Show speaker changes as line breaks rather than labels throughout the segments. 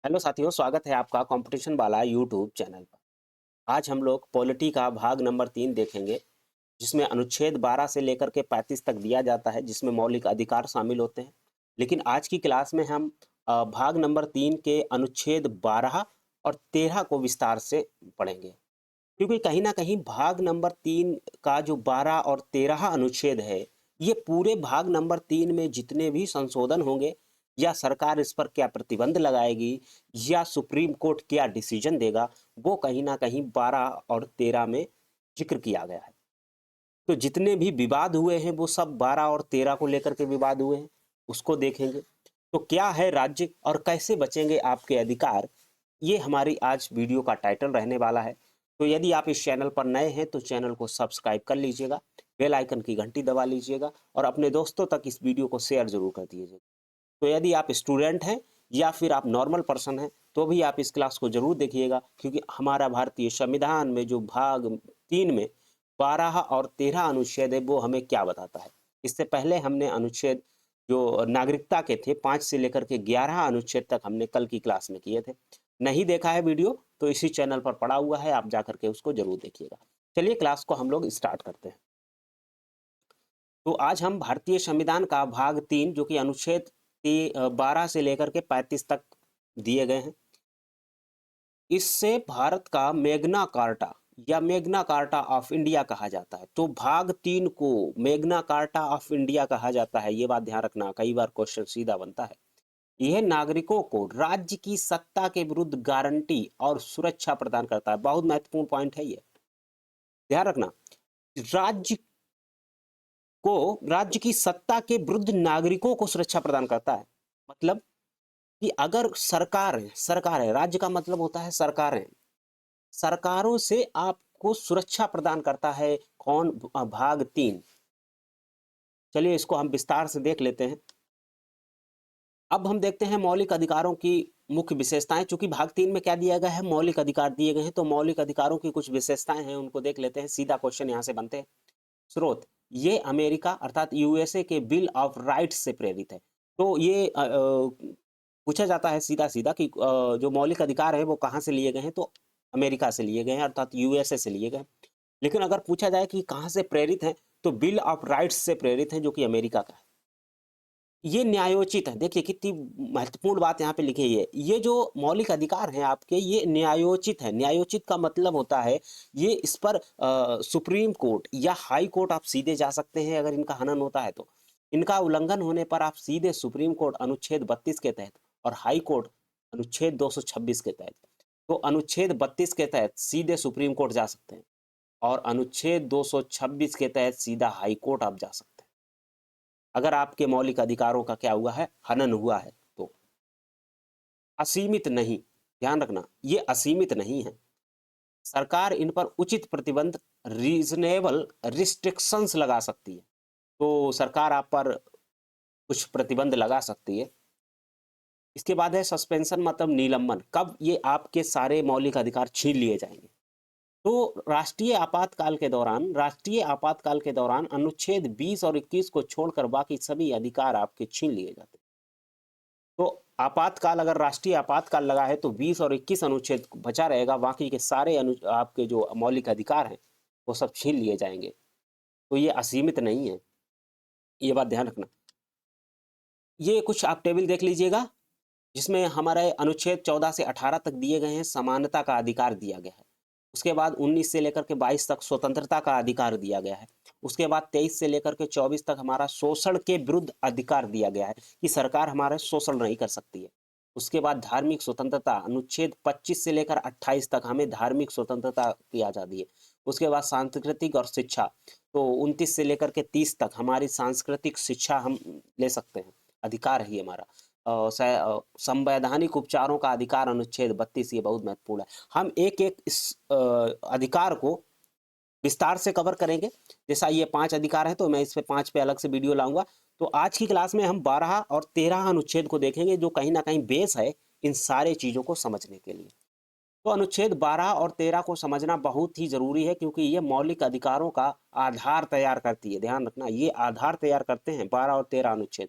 Hello साथियों, स्वागत है आपका कंपटीशन वाला यूट्यूब चैनल पर। आज हम लोग पॉलिटी का भाग नंबर 3 देखेंगे, जिसमें अनुच्छेद 12 से लेकर के 35 तक दिया जाता है, जिसमें मौलिक अधिकार शामिल होते हैं। लेकिन आज की क्लास में हम भाग नंबर 3 के अनुच्छेद 12 और 13 को विस्तार से पढ़ेंगे, क्योंकि कहीं न कहीं भाग नंबर 3 का जो 12 और 13 अनुच्छेद है, ये पूरे भाग नंबर 3 में जितने भी संशोधन होंगे या सरकार इस पर क्या प्रतिबंध लगाएगी या सुप्रीम कोर्ट क्या डिसीजन देगा, वो कहीं न कहीं 12 और 13 में ज़िक्र किया गया है। तो जितने भी विवाद हुए हैं, वो सब 12 और 13 को लेकर के विवाद हुए हैं, उसको देखेंगे। तो क्या है राज्य और कैसे बचेंगे आपके अधिकार, ये हमारी आज वीडियो का टाइटल रहने वाला है। तो यदि आप इस चैनल पर नए हैं तो चैनल को सब्सक्राइब कर लीजिएगा, बेल आइकन की घंटी दबा लीजिएगा और अपने दोस्तों तक इस वीडियो को शेयर ज़रूर कर दीजिएगा। तो यदि आप स्टूडेंट हैं या फिर आप नॉर्मल पर्सन हैं, तो भी आप इस क्लास को ज़रूर देखिएगा, क्योंकि हमारा भारतीय संविधान में जो भाग 3 में 12 और 13 अनुच्छेद है, वो हमें क्या बताता है। इससे पहले हमने अनुच्छेद जो नागरिकता के थे 5 से लेकर के 11 अनुच्छेद तक हमने कल की क्लास में किए थे। नहीं देखा है वीडियो तो इसी चैनल पर पड़ा हुआ है, आप जा करके उसको जरूर देखिएगा। चलिए क्लास को हम लोग स्टार्ट करते हैं। तो आज हम भारतीय संविधान का भाग 3 जो कि अनुच्छेद 12 से लेकर के 35 तक दिए गए हैं, इससे भारत का मैग्ना कार्टा या मैग्ना कार्टा ऑफ इंडिया कहा जाता है। तो भाग 3 को मैग्ना कार्टा ऑफ इंडिया कहा जाता है, ये बात ध्यान रखना, कई बार क्वेश्चन सीधा बनता है। यह नागरिकों को राज्य की सत्ता के विरुद्ध गारंटी और सुरक्षा प्रदान करता है। बहुत महत्वपूर्ण पॉइंट है ये, ध्यान रखना। राज्य को राज्य की सत्ता के विरुद्ध नागरिकों को सुरक्षा प्रदान करता है। मतलब कि अगर सरकार है, राज्य का मतलब होता है सरकारें, सरकारों से आपको सुरक्षा प्रदान करता है कौन? भाग 3। चलिए इसको हम विस्तार से देख लेते हैं। अब हम देखते हैं मौलिक अधिकारों की मुख्य विशेषताएं। चूंकि भाग 3 में क्या दिया गया है, मौलिक अधिकार दिए गए हैं, तो मौलिक अधिकारों की कुछ विशेषताएं हैं, उनको देख लेते हैं। सीधा क्वेश्चन यहां से बनते हैं। स्रोत, ये अमेरिका अर्थात यूएसए के बिल ऑफ राइट्स से प्रेरित है। तो ये पूछा जाता है सीधा सीधा कि जो मौलिक अधिकार है वो कहाँ से लिए गए हैं, तो अमेरिका से लिए गए हैं अर्थात यूएसए से लिए गए हैं। लेकिन अगर पूछा जाए कि कहाँ से प्रेरित है, तो बिल ऑफ राइट्स से प्रेरित है, जो कि अमेरिका का है। ये न्यायोचित है। देखिए कितनी महत्वपूर्ण बात यहाँ पे लिखी है। ये जो मौलिक अधिकार हैं आपके, ये न्यायोचित है। न्यायोचित का मतलब होता है ये इस पर सुप्रीम कोर्ट या हाई कोर्ट आप सीधे जा सकते हैं अगर इनका हनन होता है तो। इनका उल्लंघन होने पर आप सीधे सुप्रीम कोर्ट अनुच्छेद 32 के तहत और हाई कोर्ट अनुच्छेद 226 के तहत, तो अनुच्छेद 32 के तहत सीधे सुप्रीम कोर्ट जा सकते हैं और अनुच्छेद 226 के तहत सीधा हाई कोर्ट आप जा सकते हैं अगर आपके मौलिक अधिकारों का क्या हुआ है, हनन हुआ है तो। असीमित नहीं, ध्यान रखना, ये असीमित नहीं है। सरकार इन पर उचित प्रतिबंध, रीजनेबल रिस्ट्रिक्शंस लगा सकती है। तो सरकार आप पर कुछ प्रतिबंध लगा सकती है। इसके बाद है सस्पेंशन, मतलब निलंबन, कब ये आपके सारे मौलिक अधिकार छीन लिए जाएंगे। तो राष्ट्रीय आपातकाल के दौरान अनुच्छेद 20 और 21 को छोड़कर बाकी सभी अधिकार आपके छीन लिए जाते हैं। तो आपातकाल, अगर राष्ट्रीय आपातकाल लगा है तो 20 और 21 अनुच्छेद बचा रहेगा, बाकी के सारे आपके जो मौलिक अधिकार हैं वो सब छीन लिए जाएंगे। तो ये असीमित नहीं है, ये बात ध्यान रखना। ये कुछ आप टेबल देख लीजिएगा, जिसमें हमारे अनुच्छेद 14 से 18 तक दिए गए हैं, समानता का अधिकार दिया गया है। उसके बाद 19 से लेकर के 22 तक स्वतंत्रता का अधिकार दिया गया है। उसके बाद 23 से लेकर के 24 तक हमारा शोषण के विरुद्ध अधिकार दिया गया है कि सरकार हमारा शोषण नहीं कर सकती है। उसके बाद धार्मिक स्वतंत्रता, अनुच्छेद 25 से लेकर 28 तक हमें धार्मिक स्वतंत्रता की आज़ादी है। उसके बाद सांस्कृतिक और शिक्षा, तो 29 से लेकर के 30 तक हमारी सांस्कृतिक शिक्षा हम ले सकते हैं, अधिकार है ये हमारा। संवैधानिक उपचारों का अधिकार, अनुच्छेद 32, ये बहुत महत्वपूर्ण है। हम एक एक इस अधिकार को विस्तार से कवर करेंगे। जैसा ये 5 अधिकार है तो मैं इस पे 5 पे अलग से वीडियो लाऊंगा। तो आज की क्लास में हम 12 और 13 अनुच्छेद को देखेंगे, जो कहीं ना कहीं बेस है इन सारे चीज़ों को समझने के लिए। तो अनुच्छेद 12 और 13 को समझना बहुत ही जरूरी है, क्योंकि ये मौलिक अधिकारों का आधार तैयार करती है। ध्यान रखना, ये आधार तैयार करते हैं 12 और 13 अनुच्छेद।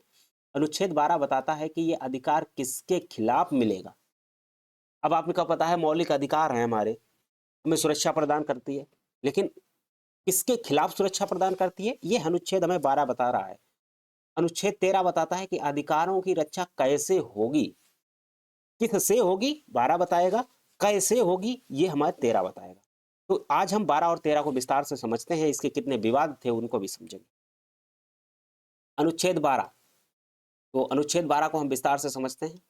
अनुच्छेद 12 बताता है कि ये अधिकार किसके खिलाफ मिलेगा, अब आपको पता है मौलिक अधिकार हैं हमारे, हमें सुरक्षा प्रदान करती है, लेकिन किसके खिलाफ सुरक्षा प्रदान करती है, ये अनुच्छेद हमें 12 बता रहा है। अनुच्छेद 13 बताता है कि अधिकारों की रक्षा कैसे होगी, किससे होगी 12 बताएगा, कैसे होगी ये हमारे 13 बताएगा। तो आज हम 12 और 13 को विस्तार से समझते हैं, इसके कितने विवाद थे उनको भी समझेंगे। अनुच्छेद 12, तो अनुच्छेद 12 को हम विस्तार से समझते हैं।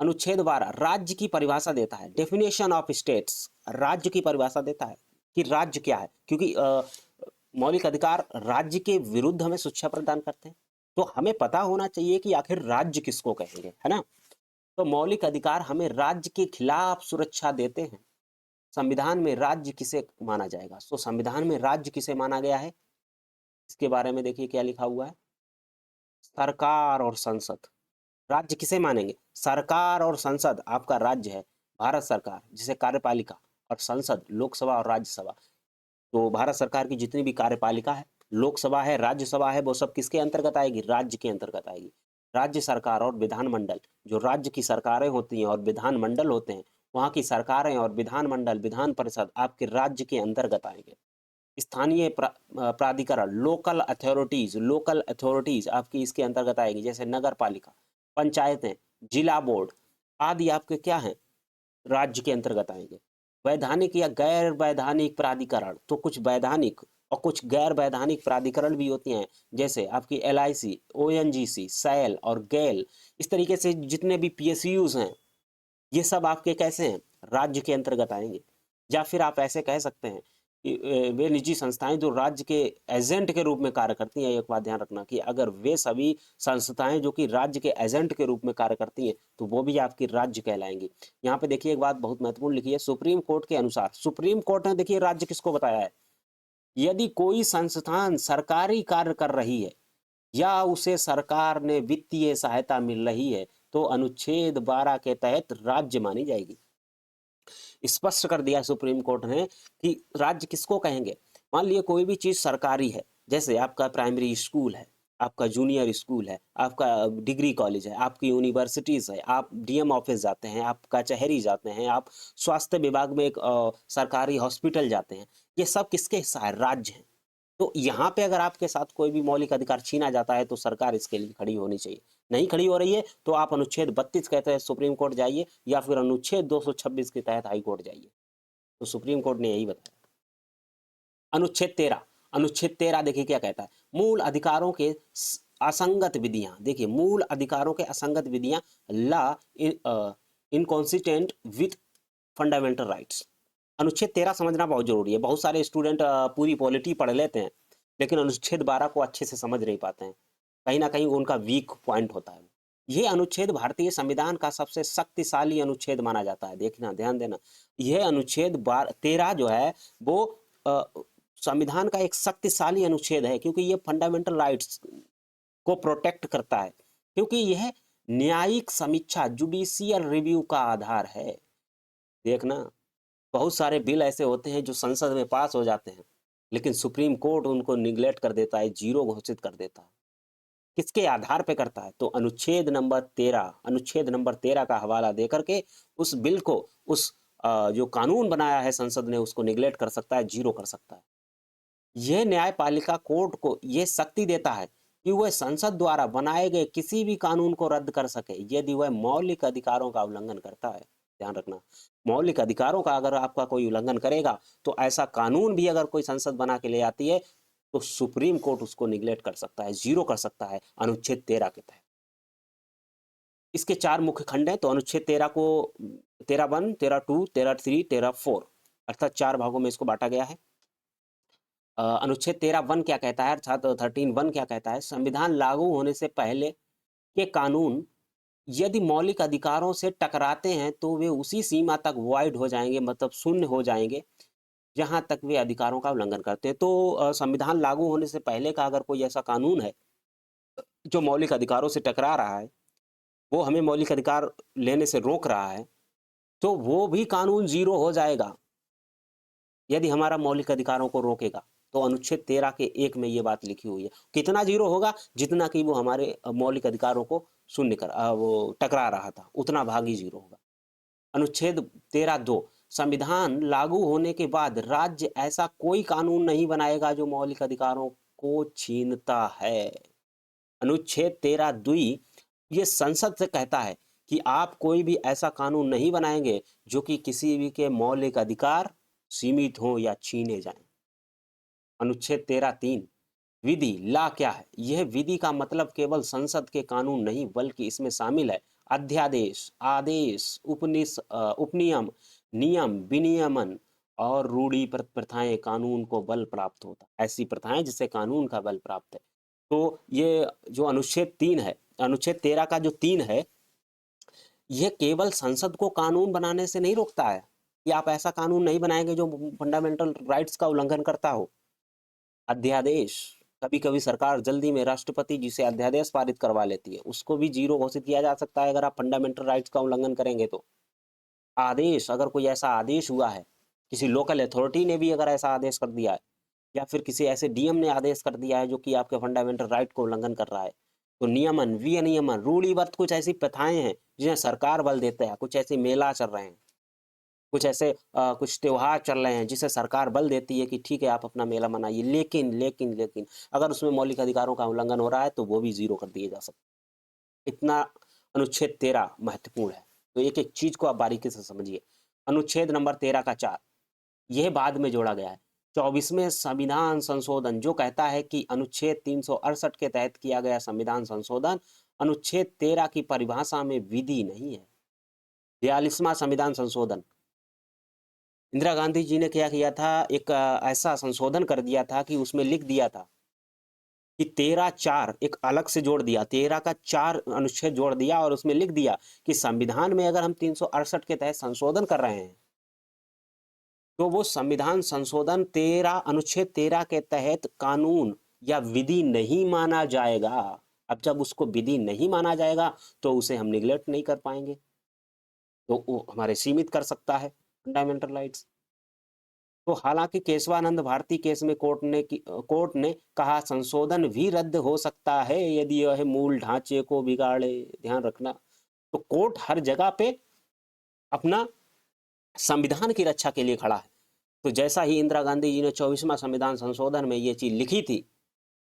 अनुच्छेद 12 राज्य की परिभाषा देता है, डेफिनेशन ऑफ स्टेट्स, राज्य की परिभाषा देता है कि राज्य क्या है, क्योंकि मौलिक अधिकार राज्य के विरुद्ध हमें शिक्षा प्रदान करते हैं, तो हमें पता होना चाहिए कि आखिर राज्य किसको कहेंगे, है ना। तो मौलिक अधिकार हमें राज्य के खिलाफ सुरक्षा देते हैं। संविधान में राज्य किसे माना जाएगा, तो संविधान में राज्य किसे माना गया है, इसके बारे में देखिए क्या लिखा हुआ है, सरकार और संसद। राज्य किसे मानेंगे, सरकार और संसद आपका राज्य है, भारत सरकार जिसे कार्यपालिका, और संसद लोकसभा और राज्यसभा। तो भारत सरकार की जितनी भी कार्यपालिका है, लोकसभा है, राज्यसभा है, वो सब किसके अंतर्गत आएगी, राज्य के अंतर्गत आएगी। राज्य सरकार और विधानमंडल, जो राज्य की सरकारें होती हैं और विधानमंडल होते हैं, वहाँ की सरकारें और विधानमंडल, विधान परिषद आपके राज्य के अंतर्गत आएंगे। स्थानीय प्राधिकरण, लोकल अथॉरिटीज आपकी इसके अंतर्गत आएगी, जैसे नगर पालिका, पंचायतें, जिला बोर्ड आदि आपके क्या हैं, राज्य के अंतर्गत आएंगे। वैधानिक या गैर वैधानिक प्राधिकरण, तो कुछ वैधानिक और कुछ गैर वैधानिक प्राधिकरण भी होती हैं, जैसे आपकी LIC, ONGC, सैल और गैल, इस तरीके से जितने भी PSUs हैं, ये सब आपके कैसे हैं, राज्य के अंतर्गत आएंगे। या फिर आप ऐसे कह सकते हैं कि वे निजी संस्थाएं जो राज्य के एजेंट के रूप में कार्य करती हैं। एक बात ध्यान रखना कि अगर वे सभी संस्थाएं जो कि राज्य के एजेंट के रूप में कार्य करती हैं, तो वो भी आपकी राज्य कहलाएंगी। यहाँ पे देखिए एक बात बहुत महत्वपूर्ण लिखी है, सुप्रीम कोर्ट के अनुसार, सुप्रीम कोर्ट ने देखिए राज्य किसको बताया है, यदि कोई संस्थान सरकारी कार्य कर रही है या उसे सरकार ने वित्तीय सहायता मिल रही है, तो अनुच्छेद 12 के तहत राज्य मानी जाएगी। स्पष्ट कर दिया सुप्रीम कोर्ट ने कि राज्य किसको कहेंगे। मान लिया कोई भी चीज सरकारी है, जैसे आपका प्राइमरी स्कूल है, आपका जूनियर स्कूल है, आपका डिग्री कॉलेज है, आपकी यूनिवर्सिटीज है, आप DM ऑफिस जाते हैं, आप कचहरी जाते हैं, आप स्वास्थ्य विभाग में एक सरकारी हॉस्पिटल जाते हैं, ये सब किसके हिस्सा है, राज्य है। तो यहाँ पे अगर आपके साथ कोई भी मौलिक अधिकार छीना जाता है, तो सरकार इसके लिए खड़ी होनी चाहिए। नहीं खड़ी हो रही है तो आप अनुच्छेद 32 के तहत सुप्रीम कोर्ट जाइए, या फिर अनुच्छेद 226 के तहत हाई कोर्ट जाइए। तो सुप्रीम कोर्ट ने यही बताया। अनुच्छेद 13, अनुच्छेद 13 देखिए क्या कहता है, मूल अधिकारों के असंगत विधियां, देखिए मूल अधिकारों के असंगत विधियां, ला इनकॉन्सिस्टेंट विथ फंडामेंटल राइट्स। अनुच्छेद 13 समझना बहुत जरूरी है। बहुत सारे स्टूडेंट पूरी पॉलिटी पढ़ लेते हैं, लेकिन अनुच्छेद 12 को अच्छे से समझ नहीं पाते हैं, कहीं ना कहीं उनका वीक पॉइंट होता है। ये अनुच्छेद भारतीय संविधान का सबसे शक्तिशाली अनुच्छेद माना जाता है। देखना, ध्यान देना, यह अनुच्छेद 13 जो है वो संविधान का एक शक्तिशाली अनुच्छेद है, क्योंकि ये फंडामेंटल राइट्स को प्रोटेक्ट करता है, क्योंकि यह न्यायिक समीक्षा, जुडिशियल रिव्यू का आधार है। देखना, बहुत सारे बिल ऐसे होते हैं जो संसद में पास हो जाते हैं, लेकिन सुप्रीम कोर्ट उनको निगलेक्ट कर देता है, जीरो घोषित कर देता है। किसके आधार पे करता है, तो अनुच्छेद नंबर 13, अनुच्छेद नंबर 13 का हवाला देकर के उस बिल को, उस जो कानून बनाया है संसद ने, उसको निगलेक्ट कर सकता है, जीरो कर सकता है। यह न्यायपालिका कोर्ट को यह शक्ति देता है कि वह संसद द्वारा बनाए गए किसी भी कानून को रद्द कर सके, यदि वह मौलिक अधिकारों का उल्लंघन करता है। ध्यान रखना, मौलिक अधिकारों का अगर आपका कोई उल्लंघन करेगा, तो ऐसा कानून भी अगर कोई संसद बना के ले आती है, तो सुप्रीम कोर्ट उसको निगलेक्ट कर सकता है, जीरो कर सकता है, अनुच्छेद 13 के तहत। इसके 4 मुख्य खंड हैं। तो अनुच्छेद 13 को 13(1), 13(2), 13(3), 13(4) अर्थात 4 भागों में इसको बांटा गया है। अनुच्छेद 13(1) क्या कहता है, अर्थात 13(1) क्या कहता है, संविधान लागू होने से पहले के कानून यदि मौलिक अधिकारों से टकराते हैं, तो वे उसी सीमा तक वॉइड हो जाएंगे, मतलब शून्य हो जाएंगे, जहां तक वे अधिकारों का उल्लंघन करते हैं। तो संविधान लागू होने से पहले का अगर कोई ऐसा कानून है जो मौलिक अधिकारों से टकरा रहा है, वो हमें मौलिक अधिकार लेने से रोक रहा है, तो वो भी कानून जीरो हो जाएगा यदि हमारा मौलिक अधिकारों को रोकेगा। तो अनुच्छेद 13 के 1 में ये बात लिखी हुई है। कितना जीरो होगा, जितना कि वो हमारे मौलिक अधिकारों को शून्य कर वो टकरा रहा था, उतना भाग ही जीरो होगा। अनुच्छेद 13(2) संविधान लागू होने के बाद राज्य ऐसा कोई कानून नहीं बनाएगा जो मौलिक अधिकारों को छीनता है। अनुच्छेद 13(2) ये संसद से कहता है कि आप कोई भी ऐसा कानून नहीं बनाएंगे जो कि किसी भी के मौलिक अधिकार सीमित हों या छीने जाएं। अनुच्छेद 13(3) विधि ला क्या है? यह विधि का मतलब केवल संसद के कानून नहीं बल्कि इसमें शामिल है अध्यादेश, आदेश, उपनियम, नियम, विनियमन और रूढ़ि प्रथाएं। कानून को बल प्राप्त होता है, ऐसी प्रथाएं जिससे कानून का बल प्राप्त है। तो ये जो अनुच्छेद 3 है, अनुच्छेद 13 का जो 3 है, यह केवल संसद को कानून बनाने से नहीं रोकता है कि आप ऐसा कानून नहीं बनाएंगे जो फंडामेंटल राइट्स का उल्लंघन करता हो। अध्यादेश, कभी कभी सरकार जल्दी में राष्ट्रपति जी से अध्यादेश पारित करवा लेती है, उसको भी जीरो घोषित किया जा सकता है अगर आप फंडामेंटल राइट्स का उल्लंघन करेंगे तो। आदेश, अगर कोई ऐसा आदेश हुआ है, किसी लोकल अथॉरिटी ने भी अगर ऐसा आदेश कर दिया है या फिर किसी ऐसे डीएम ने आदेश कर दिया है जो कि आपके फंडामेंटल राइट को उल्लंघन कर रहा है, तो नियमन, विनियमन, रूढ़िबद्ध कुछ ऐसी प्रथाएं हैं जिन्हें सरकार बल देते हैं। कुछ ऐसे मेला चल रहे हैं, कुछ ऐसे कुछ त्योहार चल रहे हैं जिसे सरकार बल देती है कि ठीक है आप अपना मेला मनाइए, लेकिन लेकिन लेकिन अगर उसमें मौलिक अधिकारों का उल्लंघन हो रहा है तो वो भी जीरो कर दिए जा सकते। इतना अनुच्छेद 13 महत्वपूर्ण है, तो एक एक चीज को आप बारीकी से समझिए। अनुच्छेद नंबर 13 का 4 यह बाद में जोड़ा गया है। 24वें संविधान संशोधन जो कहता है कि अनुच्छेद 368 के तहत किया गया संविधान संशोधन अनुच्छेद 13 की परिभाषा में विधि नहीं है। 42वां संविधान संशोधन, इंदिरा गांधी जी ने क्या किया था, एक ऐसा संशोधन कर दिया था कि उसमें लिख दिया था कि 13(4) एक अलग से जोड़ दिया, 13 का 4 अनुच्छेद जोड़ दिया और उसमें लिख दिया कि संविधान में अगर हम 368 के तहत संशोधन कर रहे हैं तो वो संविधान संशोधन 13 अनुच्छेद 13 के तहत कानून या विधि नहीं माना जाएगा। अब जब उसको विधि नहीं माना जाएगा तो उसे हम निगलेक्ट नहीं कर पाएंगे, तो वो हमारे सीमित कर सकता है फंडामेंटल राइट्स। तो हालांकि केशवानंद भारती केस में कोर्ट ने कहा संशोधन भी रद्द हो सकता है यदि यह मूल ढांचे को बिगाड़े। ध्यान रखना, तो कोर्ट हर जगह पे अपना संविधान की रक्षा के लिए खड़ा है। तो जैसा ही इंदिरा गांधी जी ने 24वां संविधान संशोधन में ये चीज लिखी थी,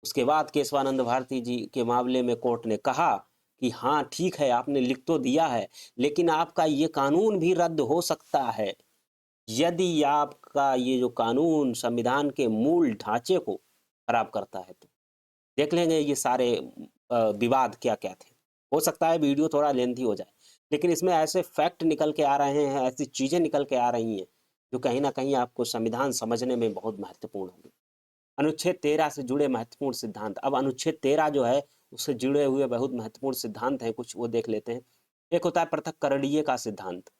उसके बाद केशवानंद भारती जी के मामले में कोर्ट ने कहा कि हाँ ठीक है आपने लिख तो दिया है, लेकिन आपका ये कानून भी रद्द हो सकता है यदि आपका ये जो कानून संविधान के मूल ढांचे को खराब करता है। तो देख लेंगे ये सारे विवाद क्या क्या थे। हो सकता है वीडियो थोड़ा लेंथी हो जाए, लेकिन इसमें ऐसे फैक्ट निकल के आ रहे हैं, ऐसी चीजें निकल के आ रही हैं जो कहीं ना कहीं आपको संविधान समझने में बहुत महत्वपूर्ण होगी। अनुच्छेद 13 से जुड़े महत्वपूर्ण सिद्धांत। अब अनुच्छेद 13 जो है उससे जुड़े हुए बहुत महत्वपूर्ण सिद्धांत हैं, कुछ वो देख लेते हैं। एक होता है पृथक्करणीय का सिद्धांत,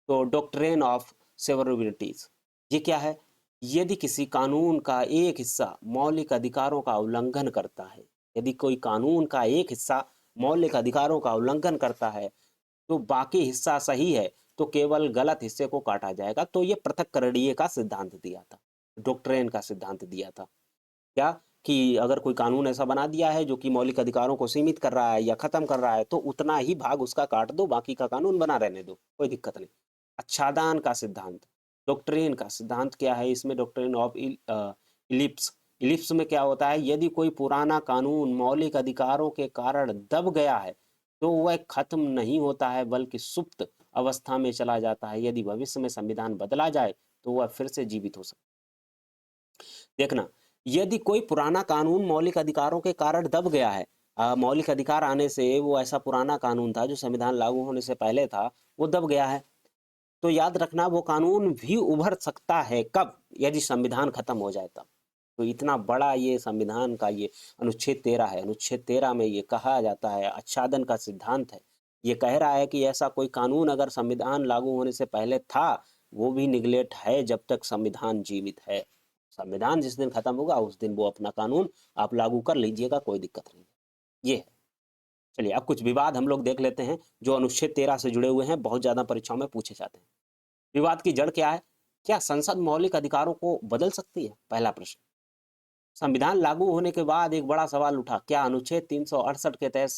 तो डॉक्ट्रिन ऑफ सेवरेबिलिटीज। ये क्या है? यदि किसी कानून का एक हिस्सा मौलिक अधिकारों का उल्लंघन करता है, यदि कोई कानून का एक हिस्सा मौलिक अधिकारों का उल्लंघन करता है तो बाकी हिस्सा सही है तो केवल गलत हिस्से को काटा जाएगा। तो ये पृथक्करणीय का सिद्धांत दिया था, डॉक्ट्रिन का सिद्धांत दिया था। क्या कि अगर कोई कानून ऐसा बना दिया है जो कि मौलिक अधिकारों को सीमित कर रहा है या खत्म कर रहा है तो उतना ही भाग उसका काट दो, बाकी का कानून बना रहने दो, कोई दिक्कत नहीं। आच्छादन का सिद्धांत, डॉक्ट्रिन का सिद्धांत क्या है इसमें? Doctrine of ellipse. इलिप्स में क्या होता है, यदि कोई पुराना कानून मौलिक अधिकारों के कारण दब गया है तो वह खत्म नहीं होता है बल्कि सुप्त अवस्था में चला जाता है। यदि भविष्य में संविधान बदला जाए तो वह फिर से जीवित हो सकता है। देखना, यदि कोई पुराना कानून मौलिक अधिकारों के कारण दब गया है, मौलिक अधिकार आने से वो ऐसा पुराना कानून था जो संविधान लागू होने से पहले था, वो दब गया है, तो याद रखना वो कानून भी उभर सकता है। कब? यदि संविधान खत्म हो जाए तब। तो इतना बड़ा ये संविधान का ये अनुच्छेद 13 है। अनुच्छेद 13 में ये कहा जाता है, आच्छादन का सिद्धांत है, ये कह रहा है कि ऐसा कोई कानून अगर संविधान लागू होने से पहले था वो भी निगलेक्ट है जब तक संविधान जीवित है। संविधान जिस दिन खत्म होगा उस दिन वो अपना कानून आप लागू कर लीजिएगा, कोई दिक्कत नहीं। ये है। चलिए अब कुछ विवाद हम लोग देख लेते हैं जो अनुच्छेद 13 से जुड़े हुए हैं, बहुत ज्यादा परीक्षाओं में पूछे जाते हैं। विवाद की जड़ क्या है? क्या संसद मौलिक अधिकारों को बदल सकती है? पहला प्रश्न। संविधान लागू होने के बाद एक बड़ा सवाल उठा, क्या अनुच्छेद 368 के तहत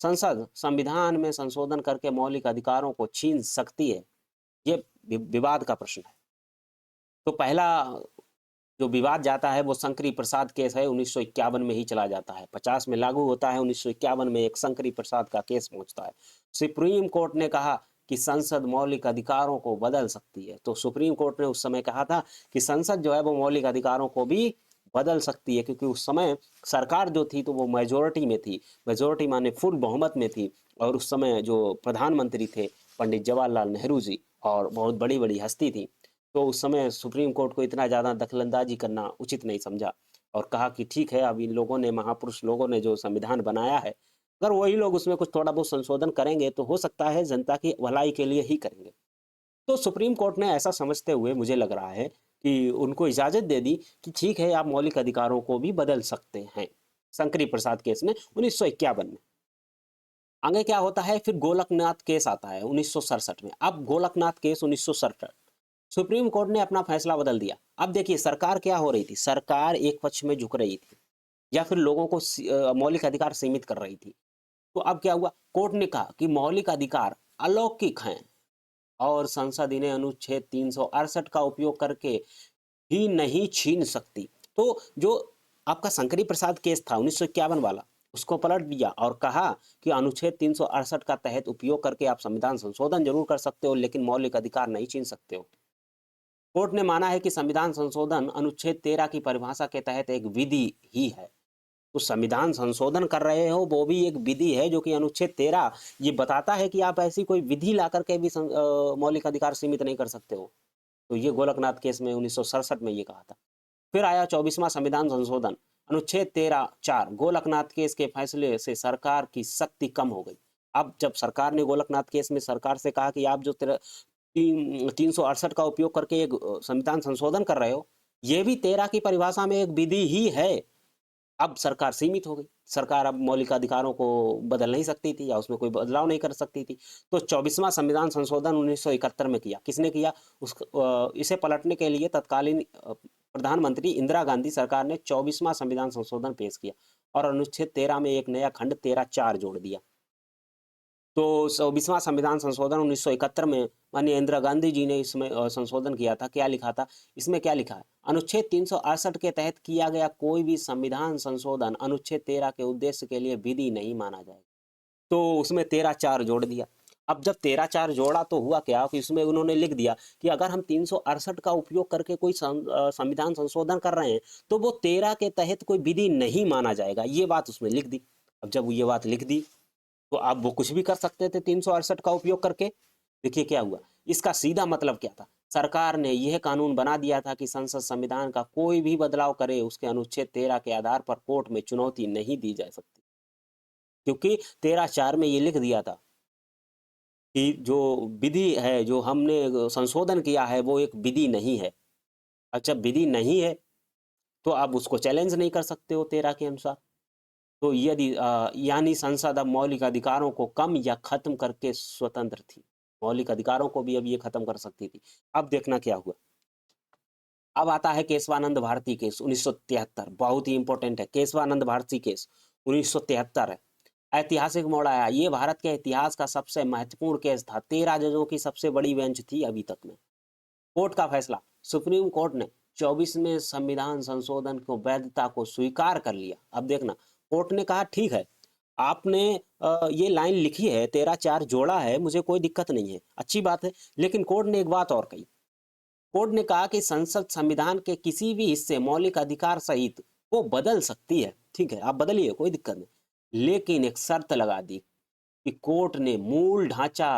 संसद संविधान में संशोधन करके मौलिक अधिकारों को छीन सकती है? ये विवाद का प्रश्न है। तो पहला जो विवाद जाता है वो शंकरी प्रसाद केस है, 1951 में ही चला जाता है। 50 में लागू होता है, 1951 में एक शंकरी प्रसाद का केस पहुंचता है। सुप्रीम कोर्ट ने कहा कि संसद मौलिक अधिकारों को बदल सकती है। तो सुप्रीम कोर्ट ने उस समय कहा था कि संसद जो है वो मौलिक अधिकारों को भी बदल सकती है, क्योंकि उस समय सरकार जो थी तो वो मेजोरिटी में थी। मेजोरिटी माने फुल बहुमत में थी, और उस समय जो प्रधानमंत्री थे पंडित जवाहरलाल नेहरू जी, और बहुत बड़ी बड़ी हस्ती थी। तो उस समय सुप्रीम कोर्ट को इतना ज़्यादा दखलंदाजी करना उचित नहीं समझा, और कहा कि ठीक है, अब इन लोगों ने, महापुरुष लोगों ने जो संविधान बनाया है, अगर वही लोग उसमें कुछ थोड़ा बहुत संशोधन करेंगे तो हो सकता है जनता की भलाई के लिए ही करेंगे। तो सुप्रीम कोर्ट ने ऐसा समझते हुए, मुझे लग रहा है कि उनको इजाज़त दे दी कि ठीक है, आप मौलिक अधिकारों को भी बदल सकते हैं। शंकरी प्रसाद केस में 1951 में। आगे क्या होता है, फिर गोलकनाथ केस आता है 1967 में। अब गोलकनाथ केस 1967, सुप्रीम कोर्ट ने अपना फैसला बदल दिया। अब देखिए सरकार क्या हो रही थी, सरकार एक पक्ष में झुक रही थी, या फिर लोगों को मौलिक अधिकार सीमित कर रही थी। तो अब क्या हुआ, कोर्ट ने कहा कि मौलिक अधिकार अलौकिक हैं और संसद इन्हें अनुच्छेद 368 का उपयोग करके ही नहीं छीन सकती। तो जो आपका शंकरी प्रसाद केस था 1951 वाला, उसको पलट दिया और कहा कि अनुच्छेद 368 का तहत उपयोग करके आप संविधान संशोधन जरूर कर सकते हो, लेकिन मौलिक अधिकार नहीं छीन सकते हो। कोर्ट ने माना है कि संविधान संशोधन अनुच्छेद 13 की परिभाषा के तहत एक विधि ही है। तो संविधान संशोधन कर रहे हो वो भी एक विधि है, जो कि अनुच्छेद 13 ये बताता है कि आप ऐसी कोई विधि ला करके भी मौलिक अधिकार सीमित नहीं कर सकते हो। तो ये गोलकनाथ केस में 1967 में ये कहा था। फिर आया 24वां संविधान संशोधन, अनुच्छेद 13(4), गोलकनाथ केस के फैसले से सरकार की शक्ति कम हो गई। अब जब सरकार ने गोलकनाथ केस में सरकार से कहा कि आप जो 368 का उपयोग करके एक संविधान संशोधन कर रहे हो, ये भी 13 की परिभाषा में एक विधि ही है। अब सरकार सीमित हो गई, सरकार अब मौलिक अधिकारों को बदल नहीं सकती थी या उसमें कोई बदलाव नहीं कर सकती थी। तो 24वां संविधान संशोधन 1971 में किया। किसने किया? इसे पलटने के लिए तत्कालीन प्रधानमंत्री इंदिरा गांधी सरकार ने 24वां संविधान संशोधन पेश किया और अनुच्छेद 13 में एक नया खंड 13(4) जोड़ दिया। तो 24वां संविधान संशोधन 1971 में माननीय इंदिरा गांधी जी ने इसमें संशोधन किया था। क्या लिखा था इसमें? क्या लिखा है? अनुच्छेद 368 के तहत किया गया कोई भी संविधान संशोधन अनुच्छेद 13 के उद्देश्य के लिए विधि नहीं माना जाएगा। तो उसमें 13(4) जोड़ दिया। अब जब 13(4) जोड़ा तो हुआ क्या कि उसमें उन्होंने लिख दिया कि अगर हम 368 का उपयोग करके कोई संविधान संशोधन कर रहे हैं तो वो 13 के तहत कोई विधि नहीं माना जाएगा। ये बात उसमें लिख दी। अब जब ये बात लिख दी तो अब वो कुछ भी कर सकते थे 368 का उपयोग करके। देखिए क्या हुआ, इसका सीधा मतलब क्या था, सरकार ने यह कानून बना दिया था कि संसद संविधान का कोई भी बदलाव करे उसके अनुच्छेद 13 के आधार पर कोर्ट में चुनौती नहीं दी जा सकती, क्योंकि 13(4) में ये लिख दिया था कि जो विधि है, जो हमने संशोधन किया है, वो एक विधि नहीं है। अच्छा, विधि नहीं है तो आप उसको चैलेंज नहीं कर सकते हो 13 के अनुसार। तो यदि यानी संसद अब मौलिक अधिकारों को कम या खत्म करके स्वतंत्र थी। मौलिक अधिकारों को भी अब ये खत्म कर सकती थी। अब देखना क्या हुआ। अब आता है केशवानंद भारती केस 1973, बहुत ही इंपॉर्टेंट है। केशवानंद भारती केस 1973 है। ऐतिहासिक मोड़ आया। ये भारत के इतिहास का सबसे महत्वपूर्ण केस था। 13 जजों की सबसे बड़ी बेंच थी अभी तक में। कोर्ट का फैसला, सुप्रीम कोर्ट ने 24वें संविधान संशोधन को वैधता को स्वीकार कर लिया। अब देखना, कोर्ट ने कहा ठीक है, आपने ये लाइन लिखी है, 13(4) जोड़ा है, मुझे कोई दिक्कत नहीं है, अच्छी बात है। लेकिन कोर्ट ने एक बात और कही। कोर्ट ने कहा कि संसद संविधान के किसी भी हिस्से मौलिक अधिकार सहित वो बदल सकती है। ठीक है, आप बदलिए, कोई दिक्कत नहीं, लेकिन एक शर्त लगा दी कि कोर्ट ने मूल ढांचा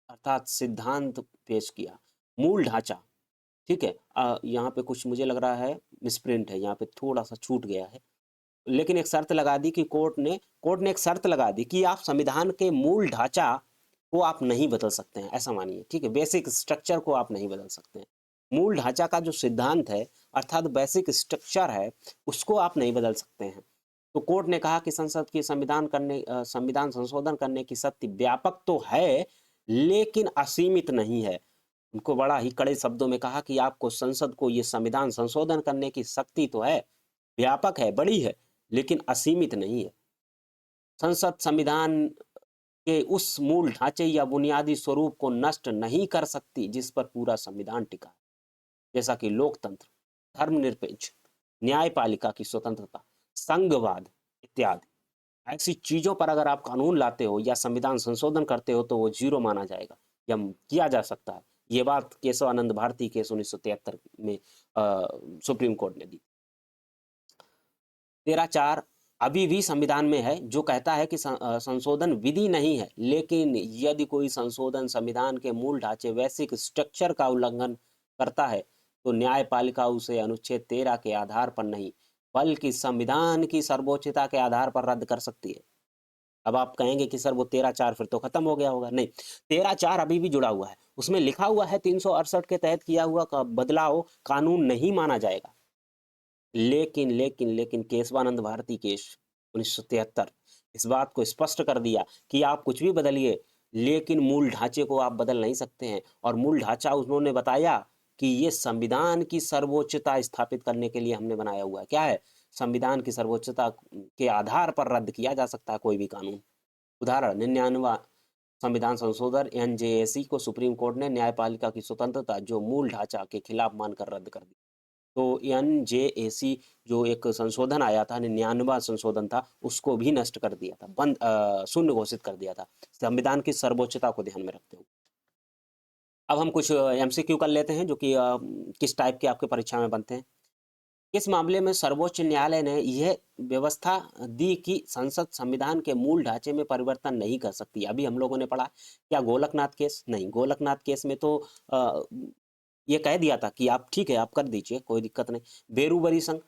अर्थात सिद्धांत पेश किया। मूल ढांचा, ठीक है। यहाँ पे कुछ मुझे लग रहा है मिसप्रिंट है, यहाँ पे थोड़ा सा छूट गया है। लेकिन एक शर्त लगा दी कि कोर्ट ने एक शर्त लगा दी कि आप संविधान के मूल ढांचा को आप नहीं बदल सकते हैं, ऐसा मानिए। ठीक है, बेसिक स्ट्रक्चर को आप नहीं बदल सकते हैं। मूल ढांचा का जो सिद्धांत है अर्थात बेसिक स्ट्रक्चर है, उसको आप नहीं बदल सकते हैं। तो कोर्ट ने कहा कि संसद की संविधान संशोधन करने की शक्ति व्यापक तो है लेकिन असीमित नहीं है। उनको बड़ा ही कड़े शब्दों में कहा कि आपको संसद को ये संविधान संशोधन करने की शक्ति तो है, व्यापक है, बड़ी है, लेकिन असीमित नहीं है। संसद संविधान के उस मूल ढांचे या बुनियादी स्वरूप को नष्ट नहीं कर सकती जिस पर पूरा संविधान टिका है, जैसा कि लोकतंत्र, धर्मनिरपेक्ष, न्यायपालिका की स्वतंत्रता, संघवाद इत्यादि। ऐसी चीजों पर अगर आप कानून लाते हो या संविधान संशोधन करते हो तो वो जीरो माना जाएगा या किया जा सकता है। ये बात केशवानंद भारती केस 1973 में सुप्रीम कोर्ट ने दी। 13(4) अभी भी संविधान में है, जो कहता है कि संशोधन विधि नहीं है, लेकिन यदि कोई संशोधन संविधान के मूल ढांचे बेसिक स्ट्रक्चर का उल्लंघन करता है तो न्यायपालिका उसे अनुच्छेद 13 के आधार पर नहीं बल्कि संविधान की सर्वोच्चता के आधार पर रद्द कर सकती है। अब आप कहेंगे कि सर वो 13(4 फिर तो खत्म हो गया होगा। नहीं, 13(4 अभी भी जुड़ा हुआ है, उसमें लिखा हुआ है 368 के तहत किया हुआ बदलाव कानून नहीं माना जाएगा। लेकिन केशवानंद भारती केस 1973 इस बात को स्पष्ट कर दिया कि आप कुछ भी बदलिए लेकिन मूल ढांचे को आप बदल नहीं सकते हैं। और मूल ढांचा उन्होंने बताया कि ये संविधान की सर्वोच्चता स्थापित करने के लिए हमने बनाया हुआ है। क्या है? संविधान की सर्वोच्चता के आधार पर रद्द किया जा सकता है कोई भी कानून। उदाहरण 99वां संविधान संशोधन एनजेएसी को सुप्रीम कोर्ट ने न्यायपालिका की स्वतंत्रता जो मूल ढांचा के खिलाफ मानकर रद्द कर दी। तो एनजेएसी जो एक संशोधन आया था, 99वां संशोधन था, उसको भी नष्ट कर दिया था, बंद शून्य घोषित कर दिया था, संविधान की सर्वोच्चता को ध्यान में रखते हुए। अब हम कुछ एमसीक्यू कर लेते हैं जो कि किस टाइप के आपके परीक्षा में बनते हैं। इस मामले में सर्वोच्च न्यायालय ने यह व्यवस्था दी कि संसद संविधान के मूल ढांचे में परिवर्तन नहीं कर सकती। अभी हम लोगों ने पढ़ा क्या गोलकनाथ केस? नहीं, गोलकनाथ केस में तो ये कह दिया था कि आप ठीक है आप कर दीजिए, कोई दिक्कत नहीं। बेरूबरी संघ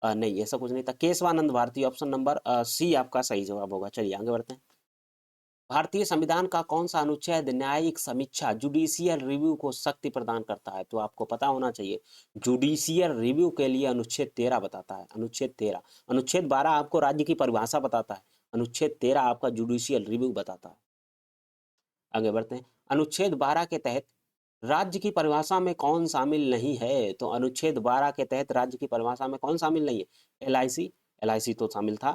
नहीं, ऐसा कुछ नहीं था। Keshavananda Bharati option number C आपका सही जवाब होगा। चलिए आगे बढ़ते हैं। भारतीय संविधान का कौन सा अनुच्छेद न्यायिक समीक्षा जुडिशियल रिव्यू को शक्ति प्रदान करता है? तो आपको पता होना चाहिए, जुडिशियल रिव्यू के लिए अनुच्छेद 13 बताता है। अनुच्छेद 13। अनुच्छेद 12 आपको राज्य की परिभाषा बताता है, अनुच्छेद 13 आपका जुडिशियल रिव्यू बताता है। आगे बढ़ते हैं। अनुच्छेद 12 के तहत राज्य की परिभाषा में कौन शामिल नहीं है? तो अनुच्छेद 12 के तहत राज्य की परिभाषा में कौन शामिल नहीं है? एलआईसी, एलआईसी तो शामिल था।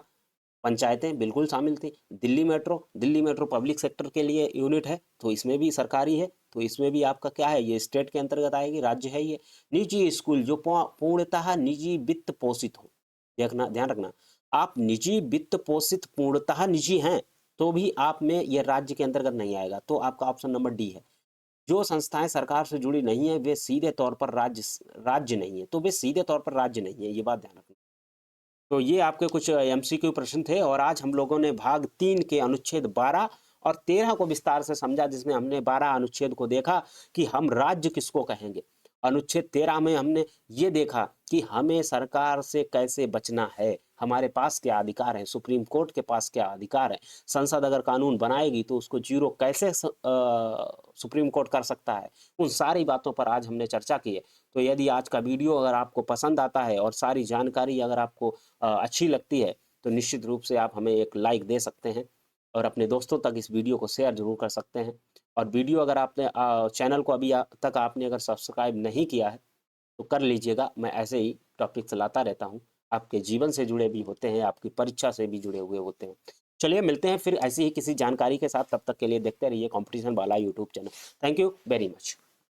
पंचायतें बिल्कुल शामिल थी। Delhi metro, Delhi metro public sector के लिए यूनिट है तो इसमें भी सरकारी है, तो इसमें भी आपका क्या है, ये स्टेट के अंतर्गत आएगी, राज्य है ये। निजी स्कूल जो पूर्णतः निजी वित्त पोषित हो, देखना ध्यान रखना, आप निजी वित्त पोषित पूर्णतः निजी हैं तो भी आप में ये राज्य के अंतर्गत नहीं आएगा, तो आपका ऑप्शन नंबर डी है। जो संस्थाएं सरकार से जुड़ी नहीं है वे सीधे तौर पर राज्य नहीं है, तो वे सीधे तौर पर राज्य नहीं है, ये बात ध्यान रखना। तो ये आपके कुछ एमसीक्यू प्रश्न थे और आज हम लोगों ने भाग 3 के अनुच्छेद 12 और 13 को विस्तार से समझा, जिसमें हमने 12 अनुच्छेद को देखा कि हम राज्य किसको कहेंगे। अनुच्छेद 13 में हमने ये देखा कि हमें सरकार से कैसे बचना है, हमारे पास क्या अधिकार है, सुप्रीम कोर्ट के पास क्या अधिकार है, संसद अगर कानून बनाएगी तो उसको जीरो कैसे सुप्रीम कोर्ट कर सकता है। उन सारी बातों पर आज हमने चर्चा की है। तो यदि आज का वीडियो अगर आपको पसंद आता है और सारी जानकारी अगर आपको अच्छी लगती है तो निश्चित रूप से आप हमें एक लाइक दे सकते हैं और अपने दोस्तों तक इस वीडियो को शेयर जरूर कर सकते हैं। और वीडियो अगर आपने चैनल को अभी तक आपने अगर सब्सक्राइब नहीं किया है तो कर लीजिएगा। मैं ऐसे ही टॉपिक्स लाता रहता हूँ, आपके जीवन से जुड़े भी होते हैं, आपकी परीक्षा से भी जुड़े हुए होते हैं। चलिए मिलते हैं फिर ऐसी ही किसी जानकारी के साथ, तब तक के लिए देखते रहिए कंपटीशन वाला YouTube channel. Thank you very much.